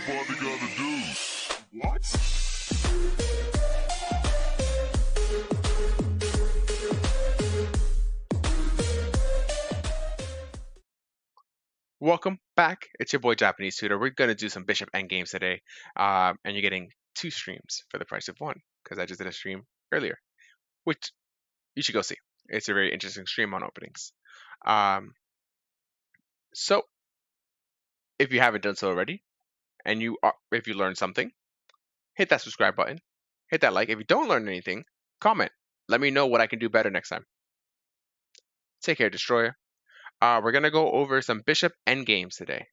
Spawny gotta do? What? Welcome back. It's your boy Japanese Tutor. We're gonna do some Bishop Endgames today, and you're getting 2 streams for the price of 1 because I just did a stream earlier, which you should go see. It's a very interesting stream on openings. So if you haven't done so already, and if you learned something, hit that subscribe button, hit that like. If you don't learn anything, comment. Let me know what I can do better next time. Take care, Destroyer. We're gonna go over some Bishop Endgames today.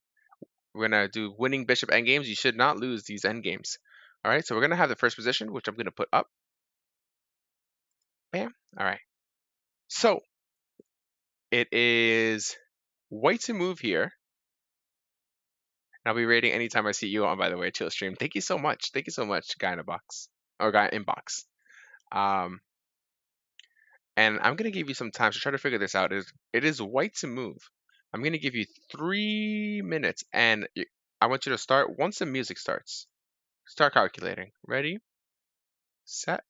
We're gonna do winning Bishop Endgames. You should not lose these endgames. All right, so we're gonna have the first position, which I'm gonna put up. Bam. All right. So it is white to move here. And I'll be rating anytime I see you on, by the way, chill stream. Thank you so much. Thank you so much, guy in a box or guy in box. And I'm gonna give you some time to try to figure this out. It is white to move. I'm gonna give you 3 minutes, and I want you to start once the music starts. Start calculating. Ready, set.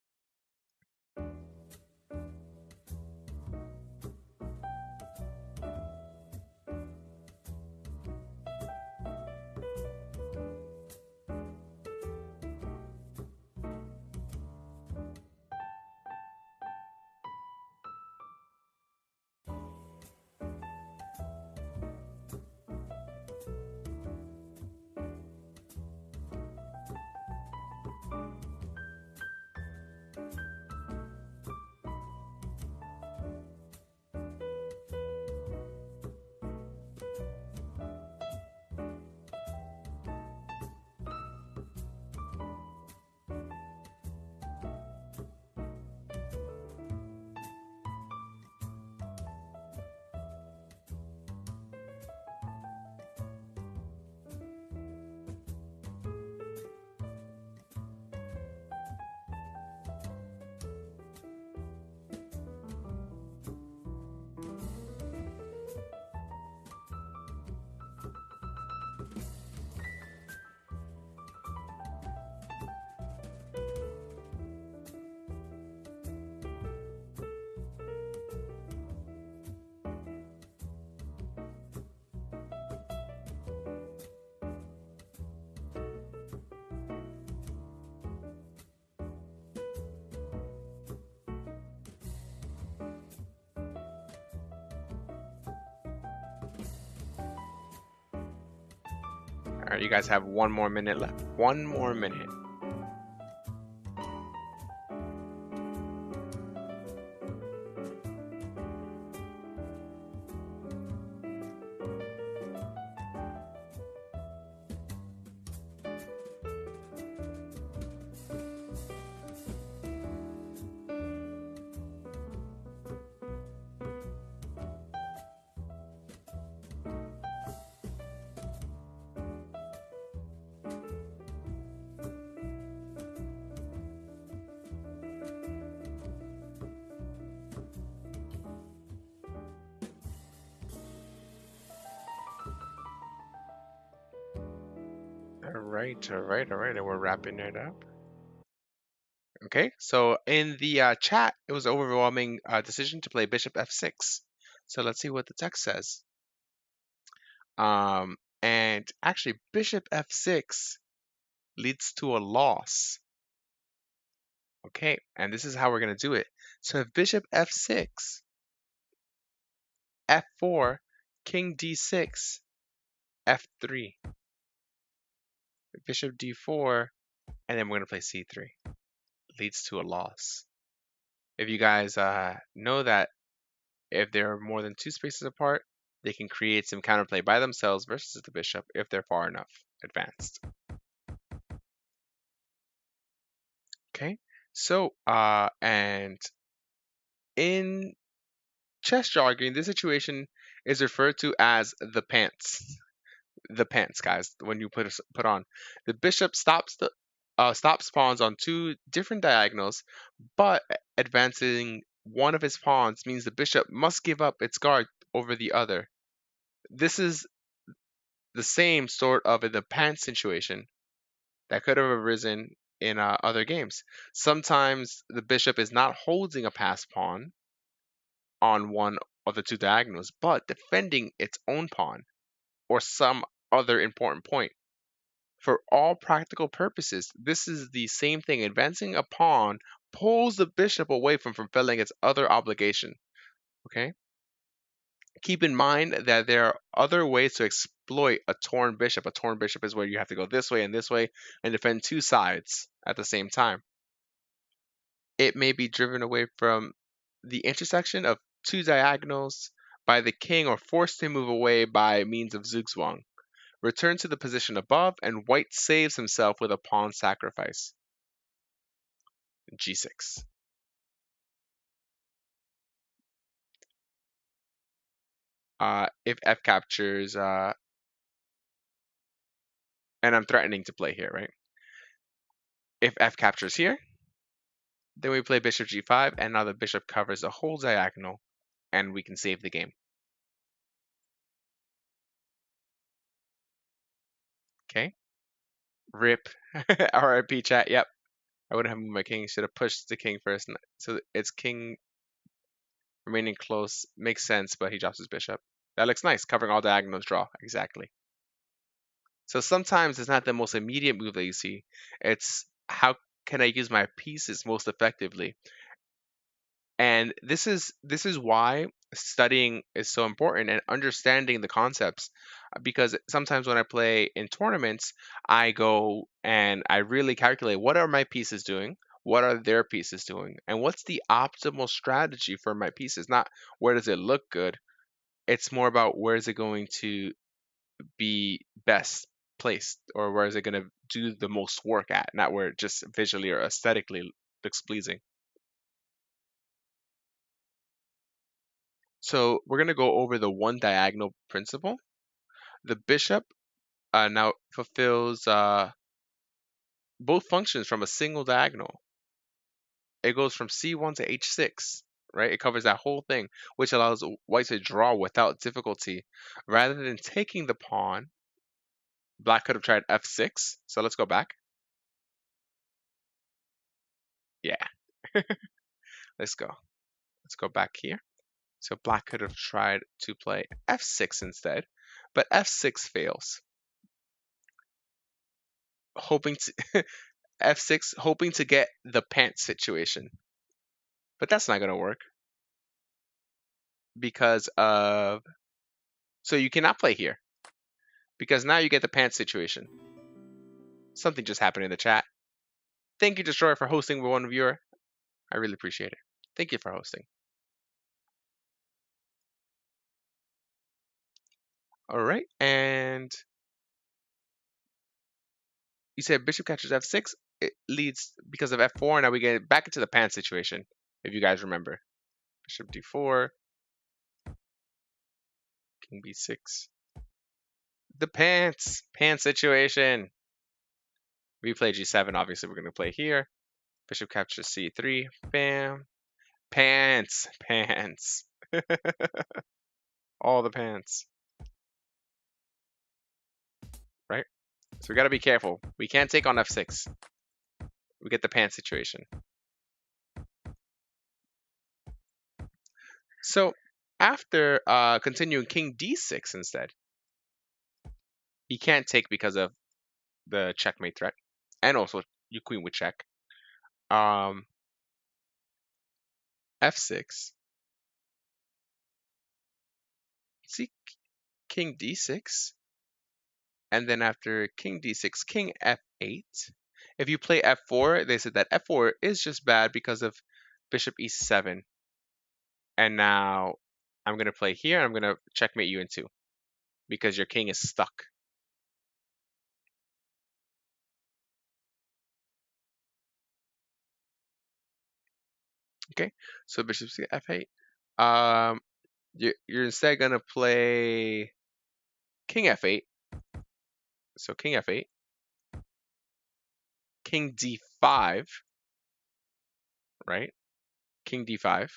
All right, you guys have 1 more minute left. 1 more minute. All right, and we're wrapping it up. Okay, so in the chat, it was an overwhelming decision to play Bishop f6. So let's see what the text says. And actually, Bishop f6 leads to a loss. Okay, and this is how we're going to do it. So if Bishop f6, f4, King d6, f3, Bishop d4, and then we're going to play c3. Leads to a loss. If you guys know that if they're more than 2 spaces apart, they can create some counterplay by themselves versus the bishop if they're far enough advanced. Okay, so and in chess jargon, this situation is referred to as the pants. The pants, guys. When you put on, the bishop stops pawns on 2 different diagonals, but advancing one of his pawns means the bishop must give up its guard over the other. This is the same sort of in the pants situation that could have arisen in other games. Sometimes the bishop is not holding a passed pawn on one of the two diagonals, but defending its own pawn or some other important point. For all practical purposes, this is the same thing. Advancing a pawn pulls the bishop away from fulfilling its other obligation. Okay? Keep in mind that there are other ways to exploit a torn bishop. A torn bishop is where you have to go this way and defend two sides at the same time. It may be driven away from the intersection of two diagonals by the king or forced to move away by means of zugzwang. Return to the position above, and white saves himself with a pawn sacrifice. G6. If f captures, and I'm threatening to play here, right? If f captures here, then we play bishop g5, and now the bishop covers the whole diagonal, and we can save the game. Okay. Rip. RIP chat. Yep. I wouldn't have moved my king. Should have pushed the king first. So it's king remaining close. Makes sense, but he drops his bishop. That looks nice. Covering all diagonals. Draw. Exactly. So sometimes it's not the most immediate move that you see. It's how can I use my pieces most effectively? And this is why studying is so important and understanding the concepts. Because sometimes when I play in tournaments, I go and I really calculate what are my pieces doing, what are their pieces doing, and what's the optimal strategy for my pieces. Not where does it look good. It's more about where is it going to be best placed, or where is it going to do the most work at, not where it just visually or aesthetically looks pleasing. So we're going to go over the one diagonal principle. The bishop now fulfills both functions from a single diagonal. It goes from c1 to h6, right? It covers that whole thing, which allows white to draw without difficulty. Rather than taking the pawn, black could have tried f6. So let's go back. Yeah. Let's go. Let's go back here. So black could have tried to play f6 instead, but f6 fails. Hoping to f6, hoping to get the pants situation. But that's not going to work because of... So you cannot play here because now you get the pants situation. Something just happened in the chat. Thank you, Destroyer, for hosting with one viewer. I really appreciate it. Thank you for hosting. All right, and you said bishop captures f6. It leads because of f4. Now we get back into the pants situation, if you guys remember. Bishop d4, king b6. The pants situation. We play g7. Obviously, we're going to play here. Bishop captures c3. Bam. Pants. All the pants. Right? So we got to be careful. We can't take on f6. We get the pants situation. So after continuing king d6 instead, he can't take because of the checkmate threat, and also your queen would check. F6. See, king d6, and then after king d6, king f8. If you play f4, they said that f4 is just bad because of bishop e7. And now I'm going to play here, and I'm going to checkmate you in two because your king is stuck. Okay, so bishop c f8. You're instead going to play king f8. So king f8. King d5, right? King d5.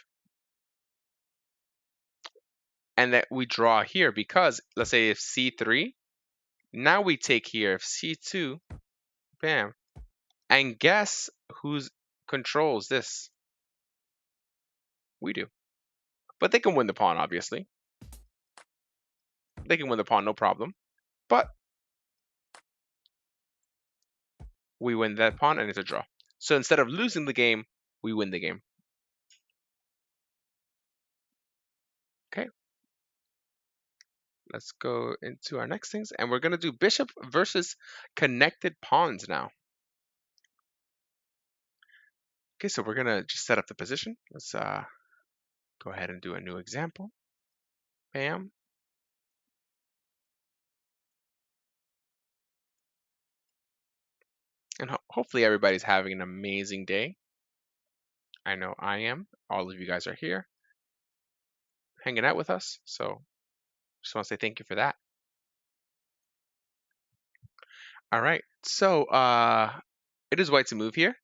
And that we draw here because, let's say if c3, Now we take here c2, bam, and guess who's controls this? We do. But they can win the pawn, obviously. They can win the pawn, no problem. But we win that pawn, and it's a draw. So instead of losing the game, we win the game. Okay. Let's go into our next things, and we're going to do bishop versus connected pawns now. Okay, so we're going to just set up the position. Let's go ahead and do a new example. Bam. And hopefully everybody's having an amazing day. I know I am. All of you guys are here hanging out with us. So just want to say thank you for that. All right. So it is white to move here.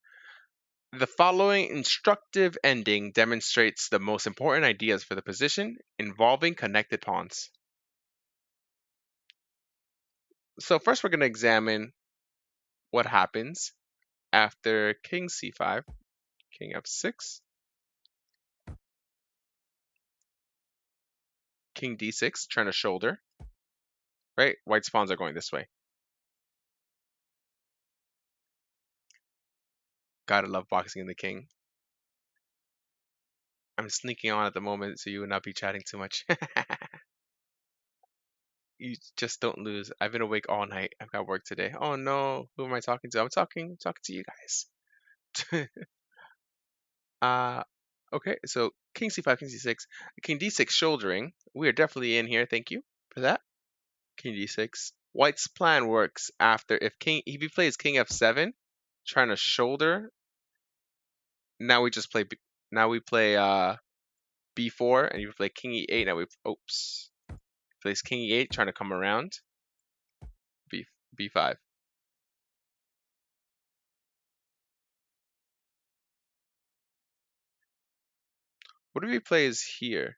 The following instructive ending demonstrates the most important ideas for the position involving connected pawns. So first we're going to examine what happens after king c5, king f6, king d6, trying to shoulder, right? White's pawns are going this way. Gotta love boxing in the king. I'm sneaking on at the moment so you would not be chatting too much. You just don't lose. I've been awake all night. I've got work today. Oh no, who am I talking to? I'm talking to you guys. Okay, so king c5, king c6, king d6 shouldering. We are definitely in here. Thank you for that. King d6. White's plan works after if he plays king f7, trying to shoulder. Now we just play. Now we play b4, and you play king e8. Now we oops. Plays king e8, trying to come around. b5. What if he plays here?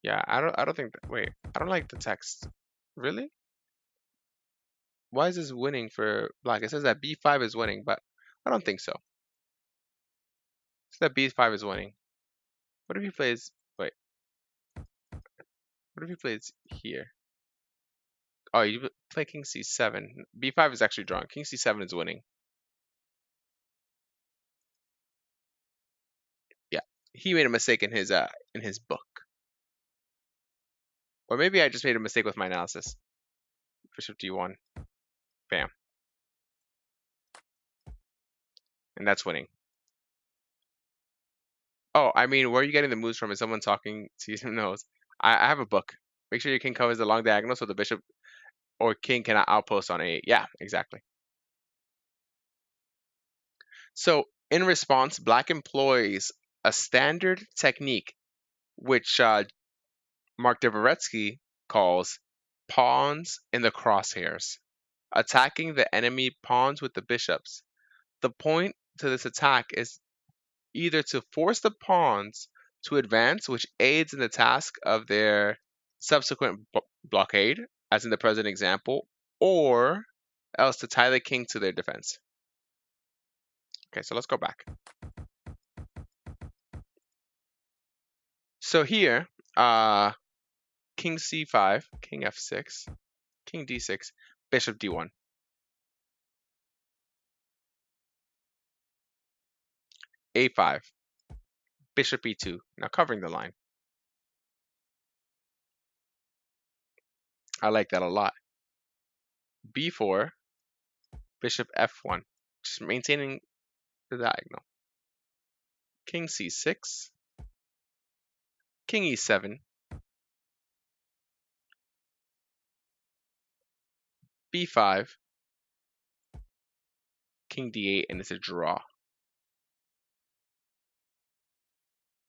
Yeah, I don't think that, wait, I don't like the text. Really? Why is this winning for black? It says that b5 is winning, but I don't think so. It says that b5 is winning. What if he plays, wait, what if he plays here? Oh, you play king c7. b5 is actually drawn. King c7 is winning. Yeah, he made a mistake in his book. Or maybe I just made a mistake with my analysis. Bishop d1. Bam. And that's winning. Oh, I mean, where are you getting the moves from? Is someone talking to you? Who knows? I have a book. Make sure your king covers the long diagonal so the bishop or king cannot outpost on a8. Yeah, exactly. So in response, black employs a standard technique which Mark Dvoretsky calls pawns in the crosshairs, attacking the enemy pawns with the bishops. The point to this attack is either to force the pawns to advance, which aids in the task of their subsequent blockade, as in the present example, or else to tie the king to their defense. Okay, so let's go back. So here, king c5, king f6, king d6, bishop d1. a5, bishop e2, now covering the line. I like that a lot. b4, bishop f1, just maintaining the diagonal. King c6, king e7, b5, king d8, and it's a draw.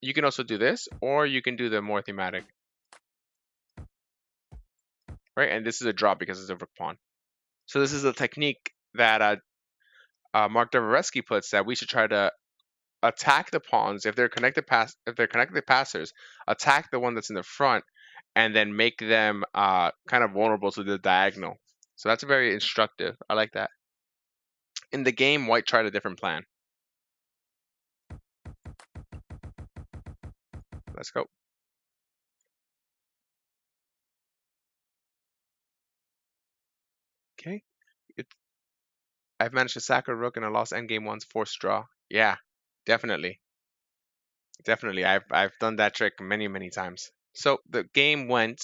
You can also do this, or you can do the more thematic. Right, and this is a draw because it's a rook pawn. So this is a technique that Mark Dostoevsky puts that we should try to attack the pawns if they're connected passers, attack the one that's in the front, and then make them kind of vulnerable to the diagonal. So that's very instructive. I like that. In the game, White tried a different plan. Let's go. Okay. I've managed to sack a rook and I lost endgame one's forced draw. Yeah, definitely. Definitely. I've done that trick many, many times. So the game went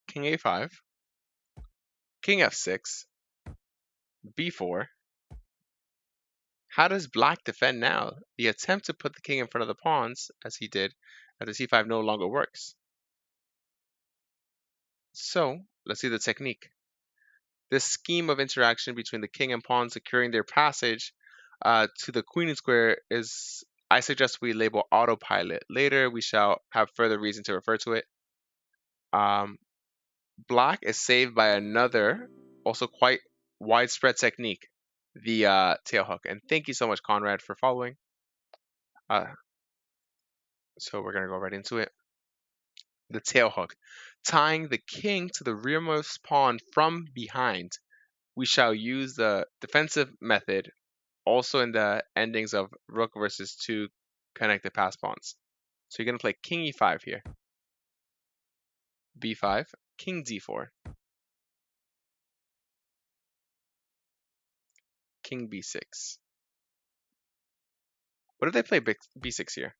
king a5, king f6, b4. How does black defend now? The attempt to put the king in front of the pawns, as he did at the c5, no longer works. So let's see the technique. This scheme of interaction between the king and pawn securing their passage to the queen square is, I suggest we label autopilot. Later, we shall have further reason to refer to it. Black is saved by another, also quite widespread technique, the tail hook. And thank you so much, Conrad, for following. So we're going to go right into it. The tail hook. Tying the king to the rearmost pawn from behind. We shall use the defensive method also in the endings of rook versus two connected pass pawns. So you're going to play king e5 here. b5, king d4. King b6. What if they play b6 here?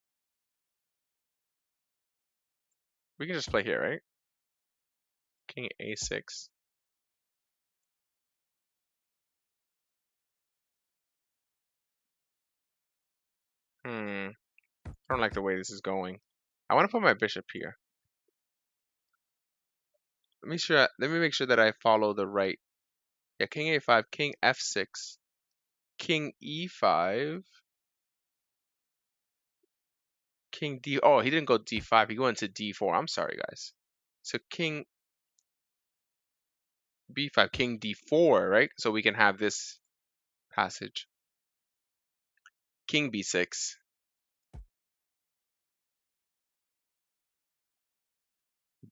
We can just play here, right? King a6. I don't like the way this is going. I want to put my bishop here. Let me make sure that I follow the right. Yeah, king a5, king f6, king e5, king d. Oh, he didn't go d5. He went to d4. I'm sorry, guys. So king b5, king d4, right? So we can have this passage. King b6.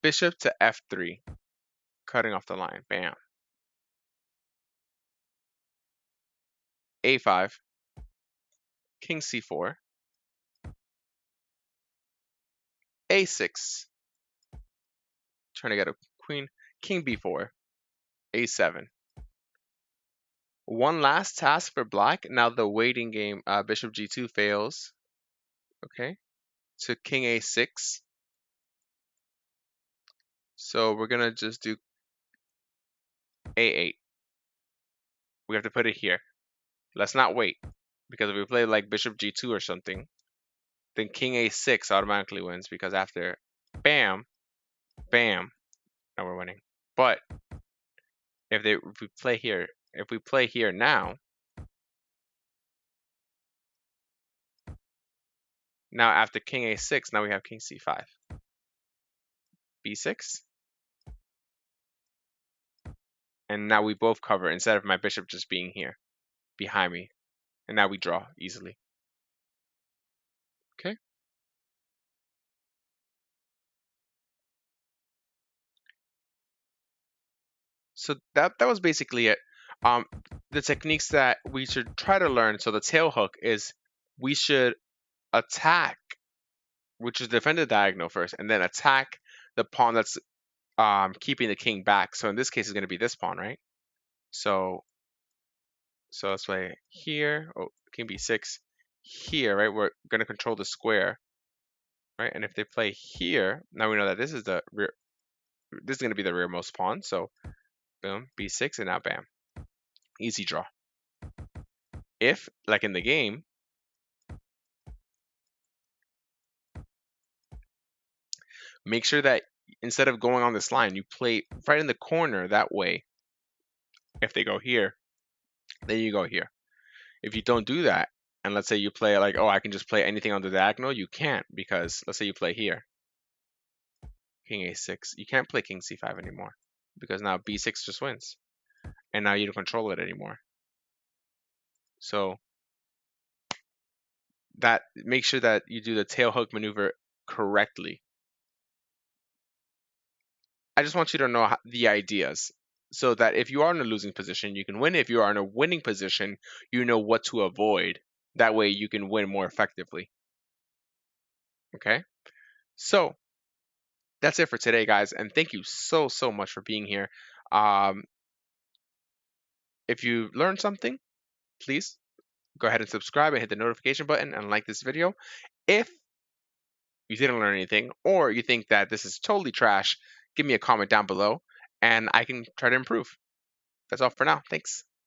Bishop to f3. Cutting off the line. Bam. a5. King c4. a6. Trying to get a queen. King b4. a7. One last task for black. Now the waiting game, bishop g2 fails. Okay. To king a6. So we're going to just do a8. We have to put it here. Let's not wait. Because if we play like bishop g2 or something, then king a6 automatically wins. Because after bam, bam, now we're winning. But if we play here now, now after king a6, now we have king c5. b6. And now we both cover instead of my bishop just being here behind me. And now we draw easily. Okay. So that was basically it. The techniques that we should try to learn. So the tail hook is we should attack, which is defend the diagonal first, and then attack the pawn that's keeping the king back. So in this case, it's going to be this pawn, right? So let's play here. Oh, king b6 here, right? We're going to control the square, right? And if they play here, now we know that this is the rear. This is going to be the rearmost pawn. So boom, b6, and now bam, easy draw. If, like in the game, make sure that instead of going on this line, you play right in the corner. That way, if they go here, then you go here. If you don't do that, and let's say you play like, oh, I can just play anything on the diagonal, you can't, because let's say you play here, king a6, you can't play king c5 anymore, because now b6 just wins. and now you don't control it anymore. So that make sure that you do the tail hook maneuver correctly. I just want you to know the ideas so that if you are in a losing position, you can win. If you are in a winning position, you know what to avoid. That way you can win more effectively. Okay? So that's it for today, guys. And thank you so, so much for being here. Um, if you learned something, please go ahead and subscribe and hit the notification button and like this video. If you didn't learn anything or you think that this is totally trash, give me a comment down below and I can try to improve. That's all for now. Thanks.